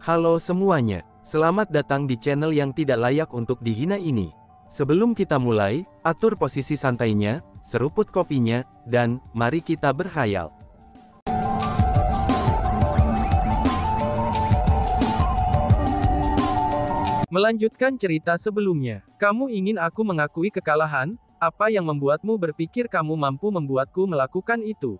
Halo semuanya, selamat datang di channel yang tidak layak untuk dihina ini. Sebelum kita mulai, atur posisi santainya, seruput kopinya, dan mari kita berkhayal. Melanjutkan cerita sebelumnya, kamu ingin aku mengakui kekalahan? Apa yang membuatmu berpikir kamu mampu membuatku melakukan itu?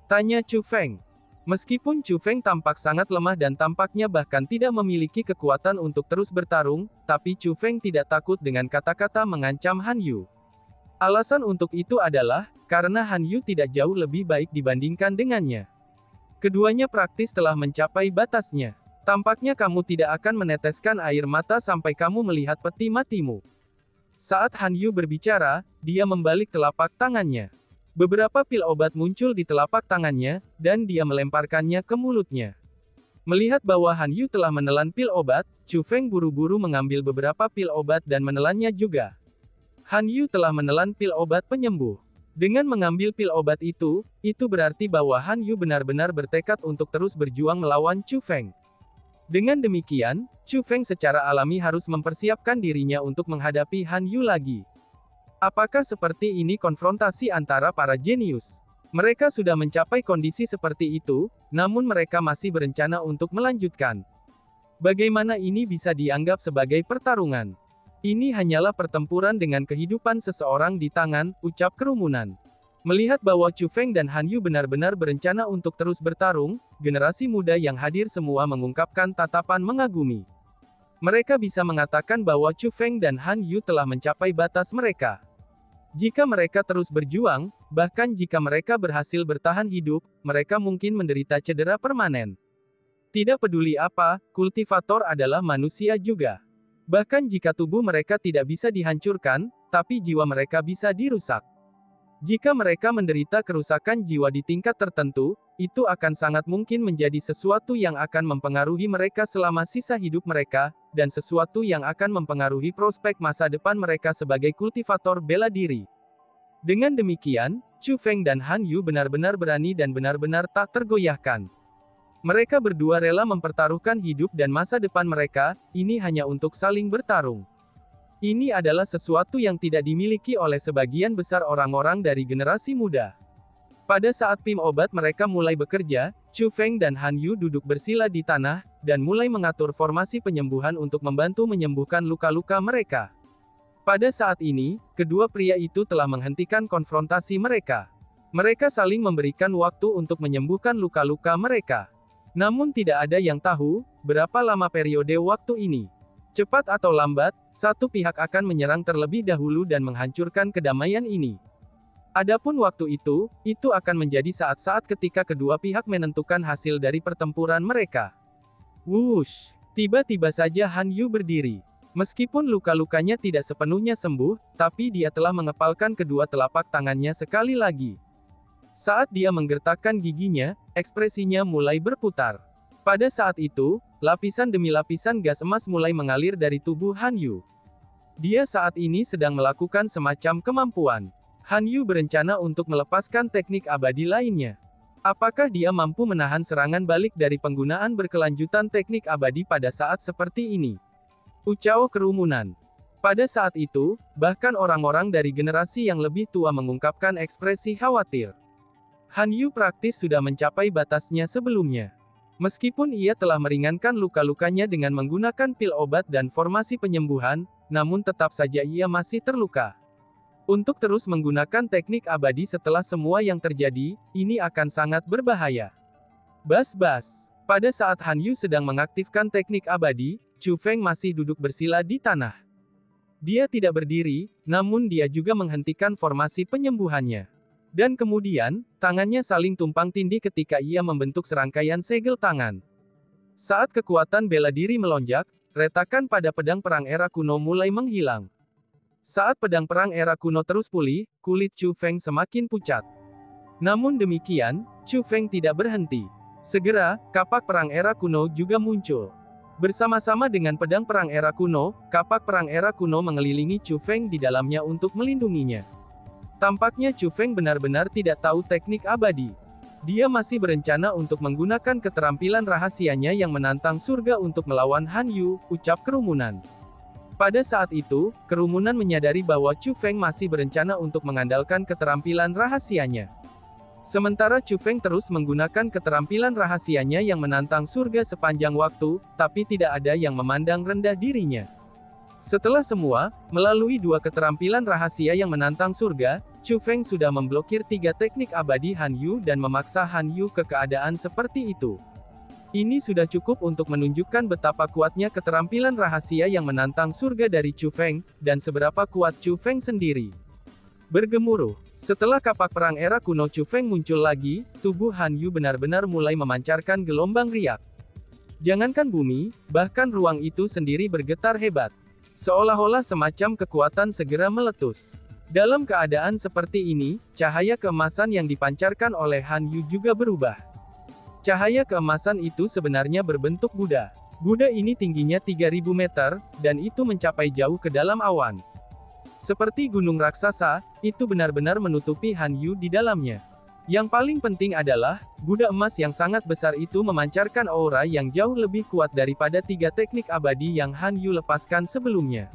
Tanya Chu Feng. Meskipun Chu Feng tampak sangat lemah dan tampaknya bahkan tidak memiliki kekuatan untuk terus bertarung, tapi Chu Feng tidak takut dengan kata-kata mengancam Han Yu. Alasan untuk itu adalah, karena Han Yu tidak jauh lebih baik dibandingkan dengannya. Keduanya praktis telah mencapai batasnya. Tampaknya kamu tidak akan meneteskan air mata sampai kamu melihat peti matimu. Saat Han Yu berbicara, dia membalik telapak tangannya. Beberapa pil obat muncul di telapak tangannya, dan dia melemparkannya ke mulutnya. Melihat bahwa Han Yu telah menelan pil obat, Chu Feng buru-buru mengambil beberapa pil obat dan menelannya juga. Han Yu telah menelan pil obat penyembuh. Dengan mengambil pil obat itu berarti bahwa Han Yu benar-benar bertekad untuk terus berjuang melawan Chu Feng. Dengan demikian, Chu Feng secara alami harus mempersiapkan dirinya untuk menghadapi Han Yu lagi. Apakah seperti ini konfrontasi antara para jenius? Mereka sudah mencapai kondisi seperti itu, namun mereka masih berencana untuk melanjutkan. Bagaimana ini bisa dianggap sebagai pertarungan? Ini hanyalah pertempuran dengan kehidupan seseorang di tangan, ucap kerumunan. Melihat bahwa Chu Feng dan Han Yu benar-benar berencana untuk terus bertarung, generasi muda yang hadir semua mengungkapkan tatapan mengagumi. Mereka bisa mengatakan bahwa Chu Feng dan Han Yu telah mencapai batas mereka. Jika mereka terus berjuang, bahkan jika mereka berhasil bertahan hidup, mereka mungkin menderita cedera permanen. Tidak peduli apa, kultivator adalah manusia juga. Bahkan jika tubuh mereka tidak bisa dihancurkan, tapi jiwa mereka bisa dirusak. Jika mereka menderita kerusakan jiwa di tingkat tertentu, itu akan sangat mungkin menjadi sesuatu yang akan mempengaruhi mereka selama sisa hidup mereka, dan sesuatu yang akan mempengaruhi prospek masa depan mereka sebagai kultivator bela diri. Dengan demikian, Chu Feng dan Han Yu benar-benar berani dan benar-benar tak tergoyahkan. Mereka berdua rela mempertaruhkan hidup dan masa depan mereka, ini hanya untuk saling bertarung. Ini adalah sesuatu yang tidak dimiliki oleh sebagian besar orang-orang dari generasi muda. Pada saat tim obat mereka mulai bekerja, Chu Feng dan Han Yu duduk bersila di tanah, dan mulai mengatur formasi penyembuhan untuk membantu menyembuhkan luka-luka mereka. Pada saat ini, kedua pria itu telah menghentikan konfrontasi mereka. Mereka saling memberikan waktu untuk menyembuhkan luka-luka mereka. Namun tidak ada yang tahu, berapa lama periode waktu ini. Cepat atau lambat, satu pihak akan menyerang terlebih dahulu dan menghancurkan kedamaian ini. Adapun waktu itu akan menjadi saat-saat ketika kedua pihak menentukan hasil dari pertempuran mereka. Wush! Tiba-tiba saja Han Yu berdiri. Meskipun luka-lukanya tidak sepenuhnya sembuh, tapi dia telah mengepalkan kedua telapak tangannya sekali lagi. Saat dia menggertakkan giginya, ekspresinya mulai berputar. Pada saat itu, lapisan demi lapisan gas emas mulai mengalir dari tubuh Han Yu. Dia saat ini sedang melakukan semacam kemampuan. Han Yu berencana untuk melepaskan teknik abadi lainnya. Apakah dia mampu menahan serangan balik dari penggunaan berkelanjutan teknik abadi pada saat seperti ini? Ucap kerumunan. Pada saat itu, bahkan orang-orang dari generasi yang lebih tua mengungkapkan ekspresi khawatir. Han Yu praktis sudah mencapai batasnya sebelumnya. Meskipun ia telah meringankan luka-lukanya dengan menggunakan pil obat dan formasi penyembuhan, namun tetap saja ia masih terluka. Untuk terus menggunakan teknik abadi setelah semua yang terjadi, ini akan sangat berbahaya. Bas-bas. Pada saat Han Yu sedang mengaktifkan teknik abadi, Chu Feng masih duduk bersila di tanah. Dia tidak berdiri, namun dia juga menghentikan formasi penyembuhannya. Dan kemudian, tangannya saling tumpang tindih ketika ia membentuk serangkaian segel tangan. Saat kekuatan bela diri melonjak, retakan pada pedang perang era kuno mulai menghilang. Saat pedang perang era kuno terus pulih, kulit Chu Feng semakin pucat. Namun demikian, Chu Feng tidak berhenti. Segera, kapak perang era kuno juga muncul. Bersama-sama dengan pedang perang era kuno, kapak perang era kuno mengelilingi Chu Feng di dalamnya untuk melindunginya. Tampaknya Chu Feng benar-benar tidak tahu teknik abadi. Dia masih berencana untuk menggunakan keterampilan rahasianya yang menantang surga untuk melawan Han Yu, ucap kerumunan. Pada saat itu, kerumunan menyadari bahwa Chu Feng masih berencana untuk mengandalkan keterampilan rahasianya. Sementara Chu Feng terus menggunakan keterampilan rahasianya yang menantang surga sepanjang waktu, tapi tidak ada yang memandang rendah dirinya. Setelah semua, melalui dua keterampilan rahasia yang menantang surga, Chu Feng sudah memblokir 3 teknik abadi Han Yu dan memaksa Han Yu ke keadaan seperti itu. Ini sudah cukup untuk menunjukkan betapa kuatnya keterampilan rahasia yang menantang surga dari Chu Feng, dan seberapa kuat Chu Feng sendiri. Bergemuruh. Setelah kapak perang era kuno Chu Feng muncul lagi, tubuh Han Yu benar-benar mulai memancarkan gelombang riak. Jangankan bumi, bahkan ruang itu sendiri bergetar hebat. Seolah-olah semacam kekuatan segera meletus. Dalam keadaan seperti ini, cahaya keemasan yang dipancarkan oleh Han Yu juga berubah. Cahaya keemasan itu sebenarnya berbentuk Buddha. Buddha ini tingginya 3000 meter, dan itu mencapai jauh ke dalam awan. Seperti gunung raksasa, itu benar-benar menutupi Han Yu di dalamnya. Yang paling penting adalah, Buddha emas yang sangat besar itu memancarkan aura yang jauh lebih kuat daripada 3 teknik abadi yang Han Yu lepaskan sebelumnya.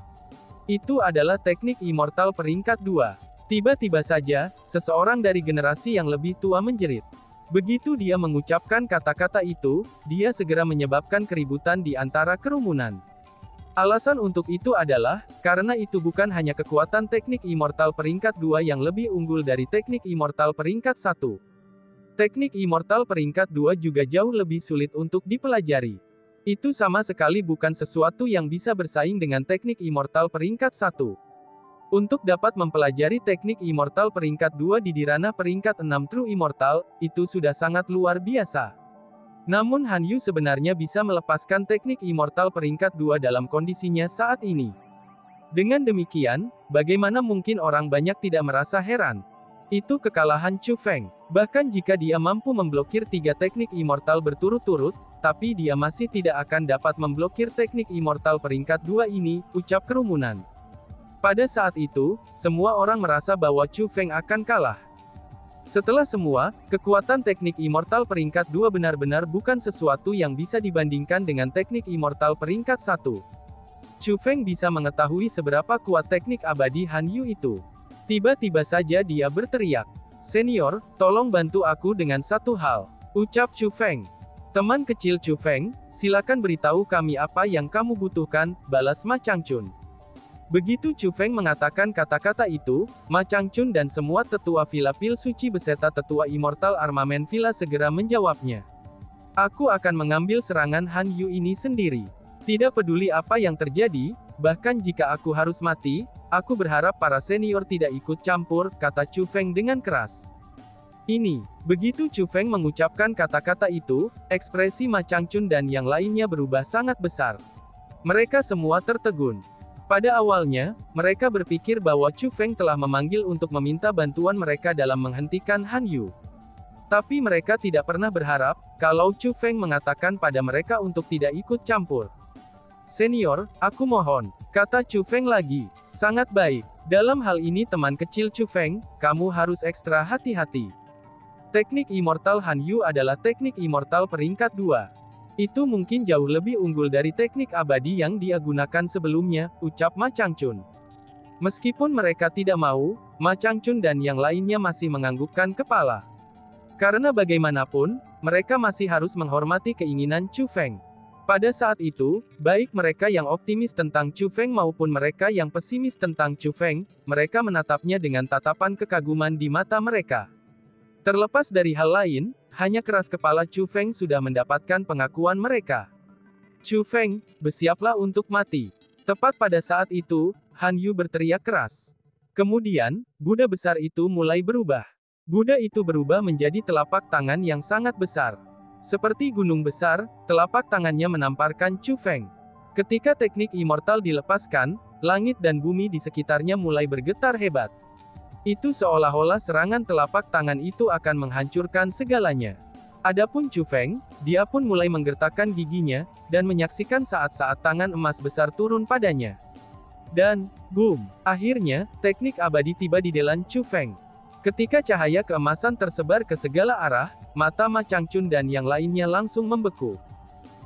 Itu adalah teknik immortal peringkat 2. Tiba-tiba saja, seseorang dari generasi yang lebih tua menjerit. Begitu dia mengucapkan kata-kata itu, dia segera menyebabkan keributan di antara kerumunan. Alasan untuk itu adalah, karena itu bukan hanya kekuatan teknik immortal peringkat 2 yang lebih unggul dari teknik immortal peringkat 1. Teknik immortal peringkat 2 juga jauh lebih sulit untuk dipelajari. Itu sama sekali bukan sesuatu yang bisa bersaing dengan teknik immortal peringkat 1. Untuk dapat mempelajari teknik immortal peringkat 2 di ranah peringkat 6 True Immortal, itu sudah sangat luar biasa. Namun Han Yu sebenarnya bisa melepaskan teknik immortal peringkat 2 dalam kondisinya saat ini. Dengan demikian, bagaimana mungkin orang banyak tidak merasa heran? Itu kekalahan Chu Feng. Bahkan jika dia mampu memblokir 3 teknik immortal berturut-turut, tapi dia masih tidak akan dapat memblokir teknik immortal peringkat 2 ini, ucap kerumunan. Pada saat itu, semua orang merasa bahwa Chu Feng akan kalah. Setelah semua, kekuatan teknik immortal peringkat 2 benar-benar bukan sesuatu yang bisa dibandingkan dengan teknik immortal peringkat 1. Chu Feng bisa mengetahui seberapa kuat teknik abadi Han Yu itu. Tiba-tiba saja dia berteriak, "Senior, tolong bantu aku dengan satu hal," ucap Chu Feng. "Teman kecil Chu Feng, silakan beritahu kami apa yang kamu butuhkan," balas Ma Changchun. Begitu Chu Feng mengatakan kata-kata itu, Ma Changchun dan semua tetua Villa Pil Suci beserta tetua Immortal Armamen Villa segera menjawabnya. "Aku akan mengambil serangan Han Yu ini sendiri. Tidak peduli apa yang terjadi, bahkan jika aku harus mati, aku berharap para senior tidak ikut campur," kata Chu Feng dengan keras. Begitu Chu Feng mengucapkan kata-kata itu, ekspresi Ma Changchun dan yang lainnya berubah sangat besar. Mereka semua tertegun. Pada awalnya, mereka berpikir bahwa Chu Feng telah memanggil untuk meminta bantuan mereka dalam menghentikan Han Yu. Tapi mereka tidak pernah berharap, kalau Chu Feng mengatakan pada mereka untuk tidak ikut campur. "Senior, aku mohon," kata Chu Feng lagi. "Sangat baik. Dalam hal ini teman kecil Chu Feng, kamu harus ekstra hati-hati. Teknik immortal Han Yu adalah teknik immortal peringkat 2. Itu mungkin jauh lebih unggul dari teknik abadi yang dia gunakan sebelumnya," ucap Ma Changchun. Meskipun mereka tidak mau, Ma Changchun dan yang lainnya masih menganggukkan kepala. Karena bagaimanapun, mereka masih harus menghormati keinginan Chu Feng. Pada saat itu, baik mereka yang optimis tentang Chu Feng maupun mereka yang pesimis tentang Chu Feng, mereka menatapnya dengan tatapan kekaguman di mata mereka. Terlepas dari hal lain, hanya keras kepala Chu Feng sudah mendapatkan pengakuan mereka. "Chu Feng, bersiaplah untuk mati." Tepat pada saat itu, Han Yu berteriak keras. Kemudian, Buddha besar itu mulai berubah. Buddha itu berubah menjadi telapak tangan yang sangat besar. Seperti gunung besar, telapak tangannya menamparkan Chu Feng. Ketika teknik immortal dilepaskan, langit dan bumi di sekitarnya mulai bergetar hebat. Itu seolah-olah serangan telapak tangan itu akan menghancurkan segalanya. Adapun Chu Feng, dia pun mulai menggertakkan giginya, dan menyaksikan saat-saat tangan emas besar turun padanya. Dan, boom! Akhirnya, teknik abadi tiba di delan Chu Feng. Ketika cahaya keemasan tersebar ke segala arah, mata Ma Changchun dan yang lainnya langsung membeku.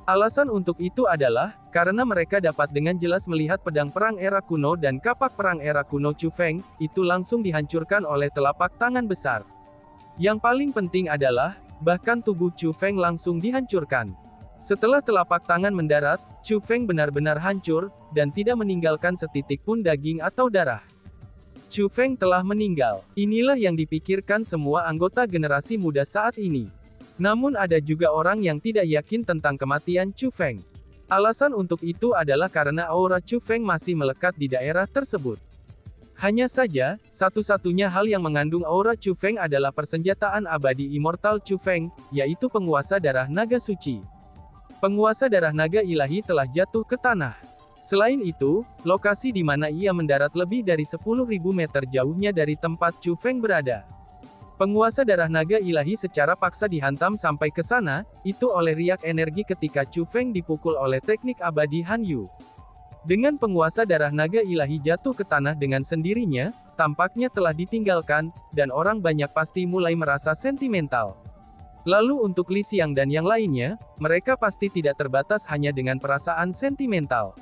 Alasan untuk itu adalah, karena mereka dapat dengan jelas melihat pedang perang era kuno dan kapak perang era kuno Chu Feng, itu langsung dihancurkan oleh telapak tangan besar. Yang paling penting adalah, bahkan tubuh Chu Feng langsung dihancurkan. Setelah telapak tangan mendarat, Chu Feng benar-benar hancur, dan tidak meninggalkan setitik pun daging atau darah. Chu Feng telah meninggal. Inilah yang dipikirkan semua anggota generasi muda saat ini. Namun ada juga orang yang tidak yakin tentang kematian Chu Feng. Alasan untuk itu adalah karena aura Chu Feng masih melekat di daerah tersebut. Hanya saja, satu-satunya hal yang mengandung aura Chu Feng adalah persenjataan abadi immortal Chu Feng, yaitu penguasa darah naga suci. Penguasa darah naga ilahi telah jatuh ke tanah. Selain itu, lokasi di mana ia mendarat lebih dari 10.000 meter jauhnya dari tempat Chu Feng berada. Penguasa darah naga ilahi secara paksa dihantam sampai ke sana, itu oleh riak energi ketika Chu Feng dipukul oleh teknik abadi Han Yu. Dengan penguasa darah naga ilahi jatuh ke tanah dengan sendirinya, tampaknya telah ditinggalkan, dan orang banyak pasti mulai merasa sentimental. Lalu untuk Li Xiang dan yang lainnya, mereka pasti tidak terbatas hanya dengan perasaan sentimental.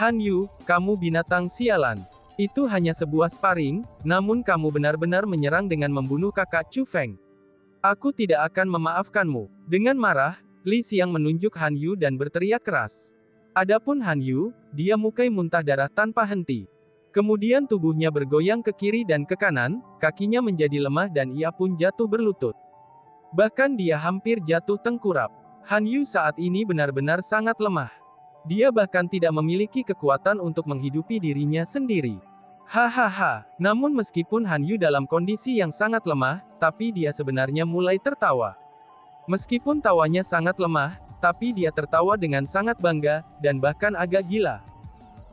Han Yu, kamu binatang sialan. Itu hanya sebuah sparring, namun kamu benar-benar menyerang dengan membunuh kakak Chu Feng. Aku tidak akan memaafkanmu. Dengan marah, Li Xiang menunjuk Han Yu dan berteriak keras. Adapun Han Yu, dia mukai muntah darah tanpa henti. Kemudian tubuhnya bergoyang ke kiri dan ke kanan, kakinya menjadi lemah dan ia pun jatuh berlutut. Bahkan dia hampir jatuh tengkurap. Han Yu saat ini benar-benar sangat lemah. Dia bahkan tidak memiliki kekuatan untuk menghidupi dirinya sendiri. Hahaha, namun meskipun Han Yu dalam kondisi yang sangat lemah, tapi dia sebenarnya mulai tertawa. Meskipun tawanya sangat lemah, tapi dia tertawa dengan sangat bangga, dan bahkan agak gila.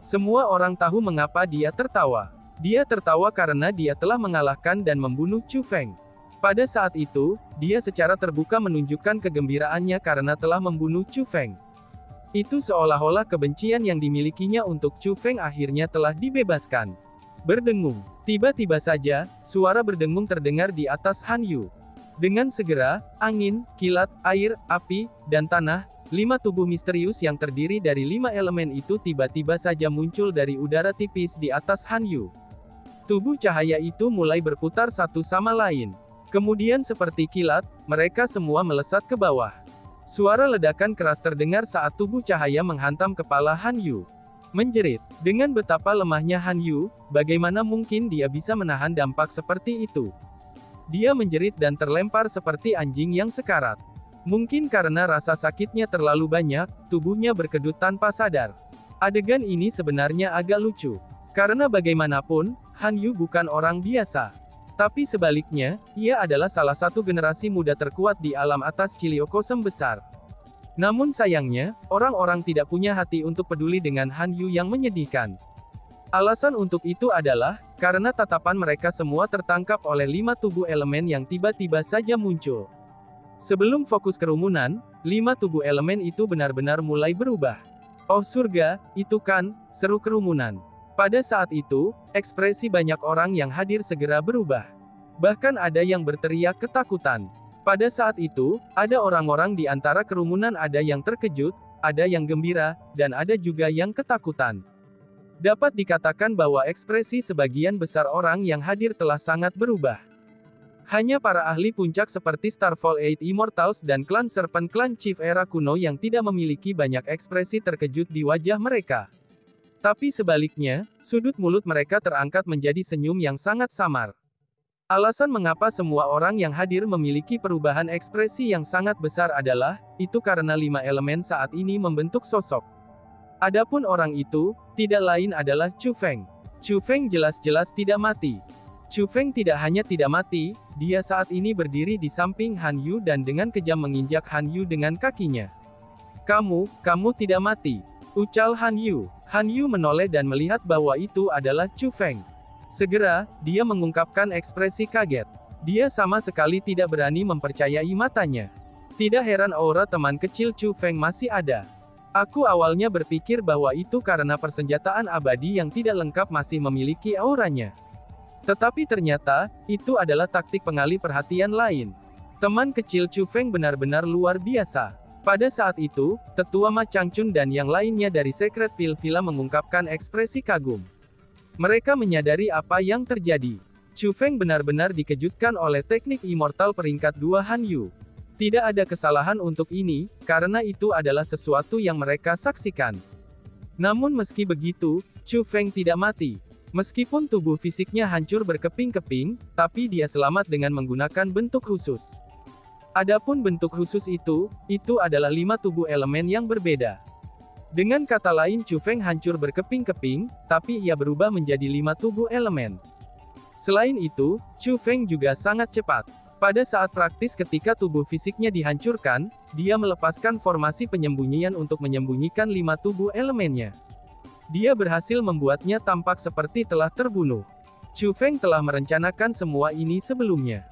Semua orang tahu mengapa dia tertawa. Dia tertawa karena dia telah mengalahkan dan membunuh Chu Feng. Pada saat itu, dia secara terbuka menunjukkan kegembiraannya karena telah membunuh Chu Feng. Itu seolah-olah kebencian yang dimilikinya untuk Chu Feng akhirnya telah dibebaskan. Berdengung. Tiba-tiba saja, suara berdengung terdengar di atas Han Yu. Dengan segera, angin, kilat, air, api, dan tanah, 5 tubuh misterius yang terdiri dari 5 elemen itu tiba-tiba saja muncul dari udara tipis di atas Han Yu. Tubuh cahaya itu mulai berputar satu sama lain. Kemudian seperti kilat, mereka semua melesat ke bawah. Suara ledakan keras terdengar saat tubuh cahaya menghantam kepala Han Yu. Menjerit. Dengan betapa lemahnya Han Yu, bagaimana mungkin dia bisa menahan dampak seperti itu? Dia menjerit dan terlempar seperti anjing yang sekarat. Mungkin karena rasa sakitnya terlalu banyak, tubuhnya berkedut tanpa sadar. Adegan ini sebenarnya agak lucu. Karena bagaimanapun, Han Yu bukan orang biasa. Tapi sebaliknya, ia adalah salah satu generasi muda terkuat di alam atas Ciliokosem besar. Namun sayangnya, orang-orang tidak punya hati untuk peduli dengan Han Yu yang menyedihkan. Alasan untuk itu adalah, karena tatapan mereka semua tertangkap oleh 5 tubuh elemen yang tiba-tiba saja muncul. Sebelum fokus kerumunan, 5 tubuh elemen itu benar-benar mulai berubah. Oh surga, itu kan, seru kerumunan. Pada saat itu, ekspresi banyak orang yang hadir segera berubah. Bahkan ada yang berteriak ketakutan. Pada saat itu, ada orang-orang di antara kerumunan ada yang terkejut, ada yang gembira, dan ada juga yang ketakutan. Dapat dikatakan bahwa ekspresi sebagian besar orang yang hadir telah sangat berubah. Hanya para ahli puncak seperti Starfall 8 Immortals dan klan Serpent Clan Chief era kuno yang tidak memiliki banyak ekspresi terkejut di wajah mereka. Tapi sebaliknya, sudut mulut mereka terangkat menjadi senyum yang sangat samar. Alasan mengapa semua orang yang hadir memiliki perubahan ekspresi yang sangat besar adalah, itu karena 5 elemen saat ini membentuk sosok. Adapun orang itu, tidak lain adalah Chu Feng. Chu Feng jelas-jelas tidak mati. Chu Feng tidak hanya tidak mati, dia saat ini berdiri di samping Han Yu dan dengan kejam menginjak Han Yu dengan kakinya. Kamu tidak mati. Ucal Han Yu. Han Yu menoleh dan melihat bahwa itu adalah Chu Feng. Segera, dia mengungkapkan ekspresi kaget. Dia sama sekali tidak berani mempercayai matanya. Tidak heran aura teman kecil Chu Feng masih ada. Aku awalnya berpikir bahwa itu karena persenjataan abadi yang tidak lengkap masih memiliki auranya. Tetapi ternyata, itu adalah taktik pengalih perhatian lain. Teman kecil Chu Feng benar-benar luar biasa. Pada saat itu, Tetua Ma Changchun dan yang lainnya dari Secret Pill Villa mengungkapkan ekspresi kagum. Mereka menyadari apa yang terjadi. Chu Feng benar-benar dikejutkan oleh teknik immortal peringkat 2 Han Yu. Tidak ada kesalahan untuk ini, karena itu adalah sesuatu yang mereka saksikan. Namun meski begitu, Chu Feng tidak mati. Meskipun tubuh fisiknya hancur berkeping-keping, tapi dia selamat dengan menggunakan bentuk khusus. Adapun bentuk khusus itu adalah 5 tubuh elemen yang berbeda. Dengan kata lain Chu Feng hancur berkeping-keping, tapi ia berubah menjadi 5 tubuh elemen. Selain itu, Chu Feng juga sangat cepat. Pada saat praktis ketika tubuh fisiknya dihancurkan, dia melepaskan formasi penyembunyian untuk menyembunyikan 5 tubuh elemennya. Dia berhasil membuatnya tampak seperti telah terbunuh. Chu Feng telah merencanakan semua ini sebelumnya.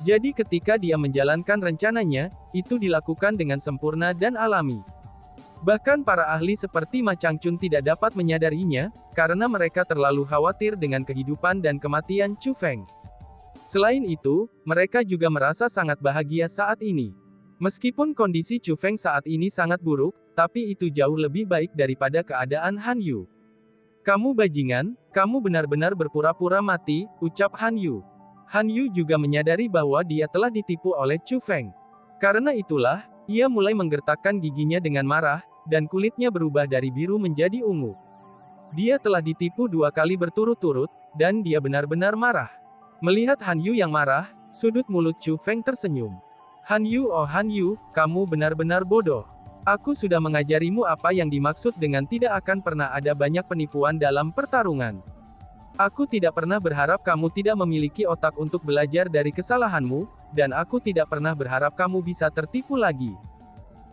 Jadi ketika dia menjalankan rencananya, itu dilakukan dengan sempurna dan alami. Bahkan para ahli seperti Ma Changchun tidak dapat menyadarinya, karena mereka terlalu khawatir dengan kehidupan dan kematian Chu Feng. Selain itu, mereka juga merasa sangat bahagia saat ini. Meskipun kondisi Chu Feng saat ini sangat buruk, tapi itu jauh lebih baik daripada keadaan Han Yu. Kamu bajingan, kamu benar-benar berpura-pura mati, ucap Han Yu. Han Yu juga menyadari bahwa dia telah ditipu oleh Chu Feng. Karena itulah, ia mulai menggertakkan giginya dengan marah, dan kulitnya berubah dari biru menjadi ungu. Dia telah ditipu 2 kali berturut-turut, dan dia benar-benar marah. Melihat Han Yu yang marah, sudut mulut Chu Feng tersenyum. Han Yu, oh Han Yu, kamu benar-benar bodoh. Aku sudah mengajarimu apa yang dimaksud dengan tidak akan pernah ada banyak penipuan dalam pertarungan. Aku tidak pernah berharap kamu tidak memiliki otak untuk belajar dari kesalahanmu, dan aku tidak pernah berharap kamu bisa tertipu lagi.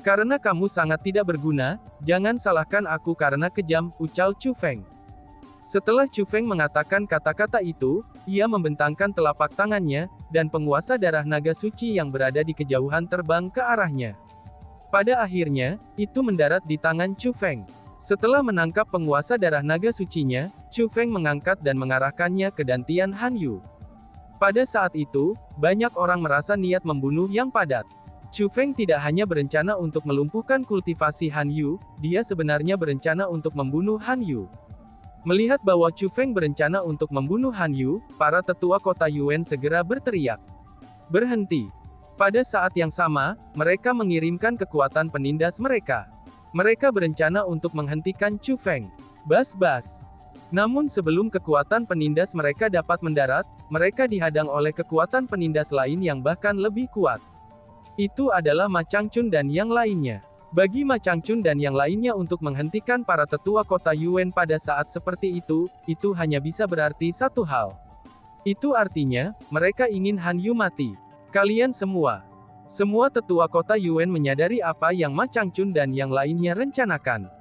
Karena kamu sangat tidak berguna, jangan salahkan aku karena kejam, ucal Chu Feng. Setelah Chu Feng mengatakan kata-kata itu, ia membentangkan telapak tangannya, dan penguasa darah naga suci yang berada di kejauhan terbang ke arahnya. Pada akhirnya, itu mendarat di tangan Chu Feng. Setelah menangkap penguasa darah naga sucinya, Chu Feng mengangkat dan mengarahkannya ke dantian Han Yu. Pada saat itu, banyak orang merasa niat membunuh yang padat. Chu Feng tidak hanya berencana untuk melumpuhkan kultivasi Han Yu, dia sebenarnya berencana untuk membunuh Han Yu. Melihat bahwa Chu Feng berencana untuk membunuh Han Yu, para tetua kota Yuan segera berteriak. Berhenti. Pada saat yang sama, mereka mengirimkan kekuatan penindas mereka. Mereka berencana untuk menghentikan Chu Feng. Bas-bas. Namun sebelum kekuatan penindas mereka dapat mendarat, mereka dihadang oleh kekuatan penindas lain yang bahkan lebih kuat. Itu adalah Ma Changchun dan yang lainnya. Bagi Ma Changchun dan yang lainnya untuk menghentikan para tetua kota Yuan pada saat seperti itu hanya bisa berarti satu hal. Itu artinya, mereka ingin Han Yu mati. Kalian semua tetua kota Yuan menyadari apa yang Ma Changchun dan yang lainnya rencanakan.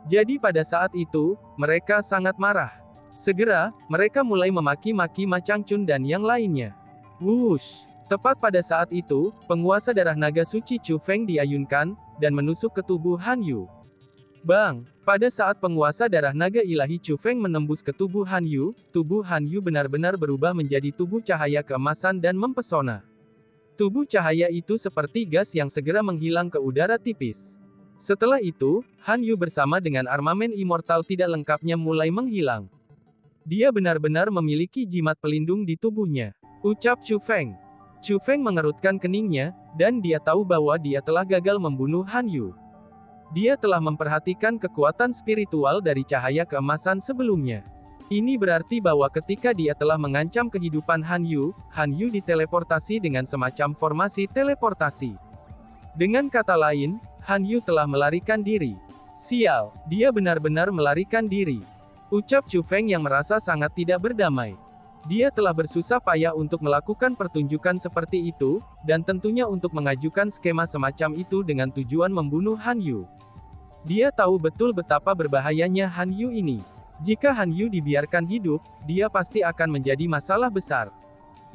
Jadi pada saat itu, mereka sangat marah. Segera, mereka mulai memaki-maki Ma Changchun dan yang lainnya. Wush! Tepat pada saat itu, penguasa darah naga suci Chu Feng diayunkan, dan menusuk ke tubuh Han Yu. Bang! Pada saat penguasa darah naga ilahi Chu Feng menembus ke tubuh Han Yu benar-benar berubah menjadi tubuh cahaya keemasan dan mempesona. Tubuh cahaya itu seperti gas yang segera menghilang ke udara tipis. Setelah itu, Han Yu bersama dengan armamen immortal tidak lengkapnya mulai menghilang. Dia benar-benar memiliki jimat pelindung di tubuhnya, ucap Chu Feng. Chu Feng mengerutkan keningnya, dan dia tahu bahwa dia telah gagal membunuh Han Yu. Dia telah memperhatikan kekuatan spiritual dari cahaya keemasan sebelumnya. Ini berarti bahwa ketika dia telah mengancam kehidupan Han Yu diteleportasi dengan semacam formasi teleportasi. Dengan kata lain, Han Yu telah melarikan diri. Sial, dia benar-benar melarikan diri. Ucap Chu Feng yang merasa sangat tidak berdamai. Dia telah bersusah payah untuk melakukan pertunjukan seperti itu, dan tentunya untuk mengajukan skema semacam itu dengan tujuan membunuh Han Yu. Dia tahu betul betapa berbahayanya Han Yu ini. Jika Han Yu dibiarkan hidup, dia pasti akan menjadi masalah besar.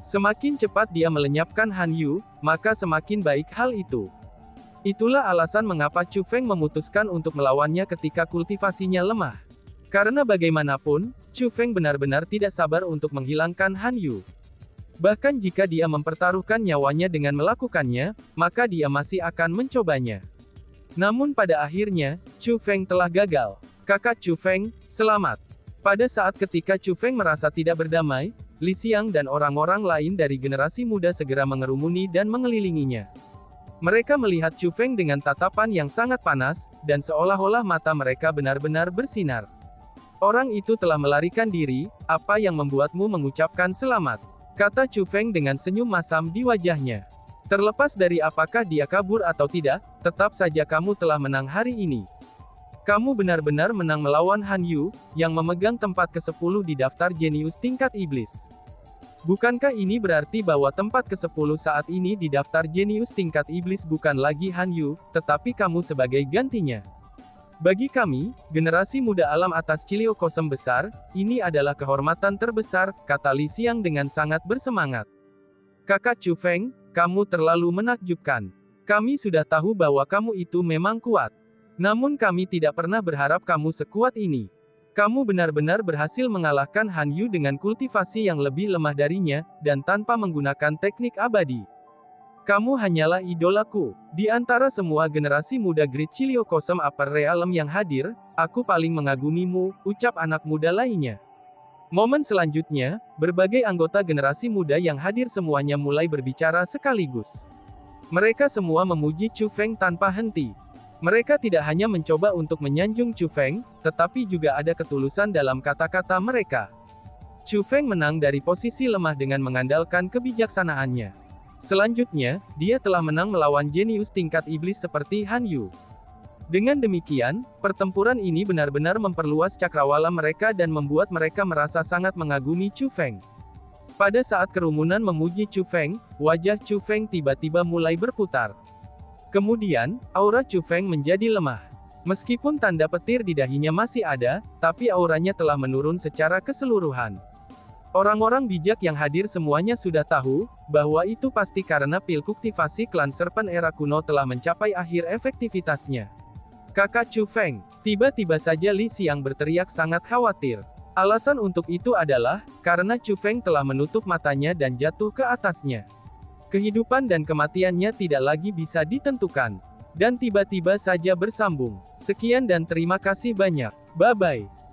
Semakin cepat dia melenyapkan Han Yu, maka semakin baik hal itu. Itulah alasan mengapa Chu Feng memutuskan untuk melawannya ketika kultivasinya lemah. Karena bagaimanapun, Chu Feng benar-benar tidak sabar untuk menghilangkan Han Yu. Bahkan jika dia mempertaruhkan nyawanya dengan melakukannya, maka dia masih akan mencobanya. Namun pada akhirnya, Chu Feng telah gagal. Kakak Chu Feng, selamat. Pada saat ketika Chu Feng merasa tidak berdamai, Li Xiang dan orang-orang lain dari generasi muda segera mengerumuni dan mengelilinginya. Mereka melihat Chu Feng dengan tatapan yang sangat panas, dan seolah-olah mata mereka benar-benar bersinar. Orang itu telah melarikan diri, apa yang membuatmu mengucapkan selamat? Kata Chu Feng dengan senyum masam di wajahnya. Terlepas dari apakah dia kabur atau tidak, tetap saja kamu telah menang hari ini. Kamu benar-benar menang melawan Han Yu, yang memegang tempat ke-10 di daftar jenius tingkat iblis. Bukankah ini berarti bahwa tempat ke-10 saat ini di daftar jenius tingkat iblis bukan lagi Han Yu, tetapi kamu sebagai gantinya? Bagi kami, generasi muda alam atas Cilio Kosem besar, ini adalah kehormatan terbesar, kata Li Xiang dengan sangat bersemangat. Kakak Chu Feng, kamu terlalu menakjubkan. Kami sudah tahu bahwa kamu itu memang kuat. Namun kami tidak pernah berharap kamu sekuat ini. Kamu benar-benar berhasil mengalahkan Han Yu dengan kultivasi yang lebih lemah darinya, dan tanpa menggunakan teknik abadi. Kamu hanyalah idolaku. Di antara semua generasi muda Great Cilio Kosem Upper Realm yang hadir, aku paling mengagumimu, ucap anak muda lainnya. Momen selanjutnya, berbagai anggota generasi muda yang hadir semuanya mulai berbicara sekaligus. Mereka semua memuji Chu Feng tanpa henti. Mereka tidak hanya mencoba untuk menyanjung Chu Feng, tetapi juga ada ketulusan dalam kata-kata mereka. Chu Feng menang dari posisi lemah dengan mengandalkan kebijaksanaannya. Selanjutnya, dia telah menang melawan jenius tingkat iblis seperti Han Yu. Dengan demikian, pertempuran ini benar-benar memperluas cakrawala mereka dan membuat mereka merasa sangat mengagumi Chu Feng. Pada saat kerumunan memuji Chu Feng, wajah Chu Feng tiba-tiba mulai berputar. Kemudian, aura Chu Feng menjadi lemah. Meskipun tanda petir di dahinya masih ada, tapi auranya telah menurun secara keseluruhan. Orang-orang bijak yang hadir semuanya sudah tahu, bahwa itu pasti karena pil kultivasi klan Serpent era kuno telah mencapai akhir efektivitasnya. Kakak Chu Feng, tiba-tiba saja Li Xiang berteriak sangat khawatir. Alasan untuk itu adalah, karena Chu Feng telah menutup matanya dan jatuh ke atasnya. Kehidupan dan kematiannya tidak lagi bisa ditentukan. Dan tiba-tiba saja bersambung. Sekian dan terima kasih banyak. Bye-bye.